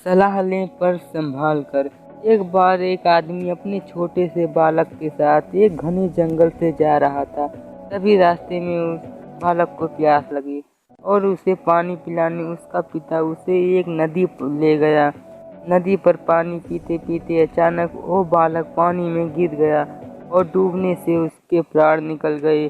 सलाह लें पर संभाल कर। एक बार एक आदमी अपने छोटे से बालक के साथ एक घने जंगल से जा रहा था। तभी रास्ते में उस बालक को प्यास लगी और उसे पानी पिलाने उसका पिता उसे एक नदी पर ले गया। नदी पर पानी पीते पीते अचानक वो बालक पानी में गिर गया और डूबने से उसके प्राण निकल गए।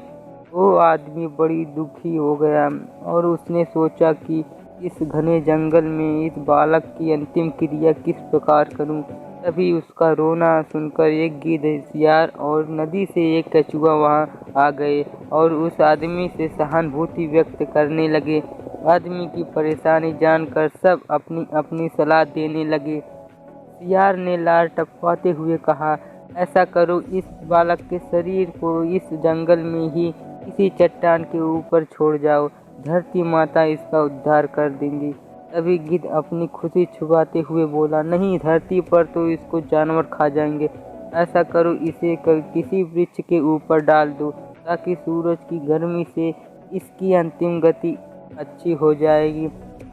वो आदमी बड़ी दुखी हो गया और उसने सोचा कि इस घने जंगल में इस बालक की अंतिम क्रिया किस प्रकार करूं। तभी उसका रोना सुनकर एक गिद्ध, सियार और नदी से एक कछुआ वहां आ गए और उस आदमी से सहानुभूति व्यक्त करने लगे। आदमी की परेशानी जानकर सब अपनी अपनी सलाह देने लगे। सियार ने लार टपकाते हुए कहा, ऐसा करो, इस बालक के शरीर को इस जंगल में ही किसी चट्टान के ऊपर छोड़ जाओ, धरती माता इसका उद्धार कर देंगी। तभी गिद्ध अपनी खुशी छुपाते हुए बोला, नहीं, धरती पर तो इसको जानवर खा जाएंगे। ऐसा करो, इसे किसी वृक्ष के ऊपर डाल दो ताकि सूरज की गर्मी से इसकी अंतिम गति अच्छी हो जाएगी।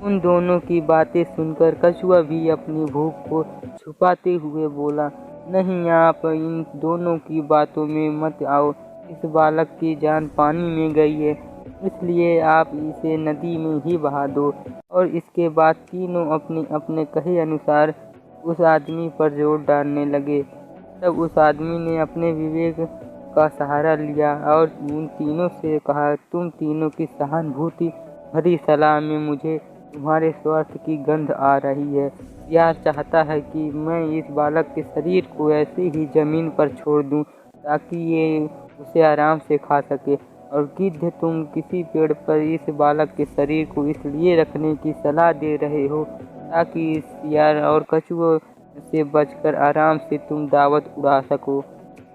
उन दोनों की बातें सुनकर कछुआ भी अपनी भूख को छुपाते हुए बोला, नहीं, आप इन दोनों की बातों में मत आओ। इस बालक की जान पानी में गई है, इसलिए आप इसे नदी में ही बहा दो। और इसके बाद तीनों अपने अपने कहे अनुसार उस आदमी पर जोर डालने लगे। तब उस आदमी ने अपने विवेक का सहारा लिया और उन तीनों से कहा, तुम तीनों की सहानुभूति भरी सलाह में मुझे तुम्हारे स्वार्थ की गंध आ रही है। यह चाहता है कि मैं इस बालक के शरीर को ऐसे ही जमीन पर छोड़ दूं ताकि ये उसे आराम से खा सके। और गिद्ध, तुम किसी पेड़ पर इस बालक के शरीर को इसलिए रखने की सलाह दे रहे हो ताकि इस सियार और कछुओं से बचकर आराम से तुम दावत उड़ा सको।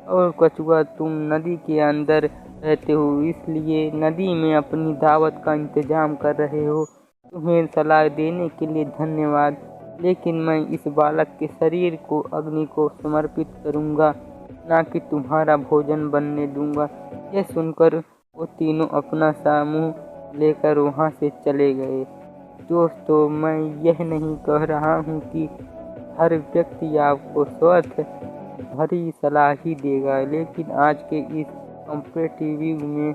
और कछुआ, तुम नदी के अंदर रहते हो, इसलिए नदी में अपनी दावत का इंतजाम कर रहे हो। तुम्हें सलाह देने के लिए धन्यवाद, लेकिन मैं इस बालक के शरीर को अग्नि को समर्पित करूंगा, ना कि तुम्हारा भोजन बनने दूंगा। यह सुनकर वो तीनों अपना सा मुँह लेकर वहाँ से चले गए। दोस्तों, मैं यह नहीं कह रहा हूँ कि हर व्यक्ति आपको स्वार्थ भरी सलाह ही देगा, लेकिन आज के इस कॉम्पिटिटिव युग में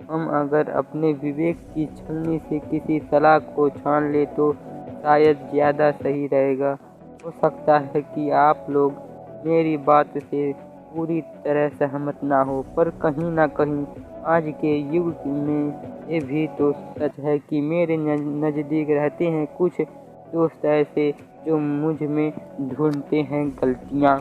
हम अगर अपने विवेक की छलनी से किसी सलाह को छान ले तो शायद ज़्यादा सही रहेगा। हो सकता है कि आप लोग मेरी बात से पूरी तरह सहमत ना हो, पर कहीं ना कहीं आज के युग में ये भी तो सच है कि मेरे नज़दीक रहते हैं कुछ दोस्त ऐसे जो मुझ में ढूंढते हैं गलतियाँ।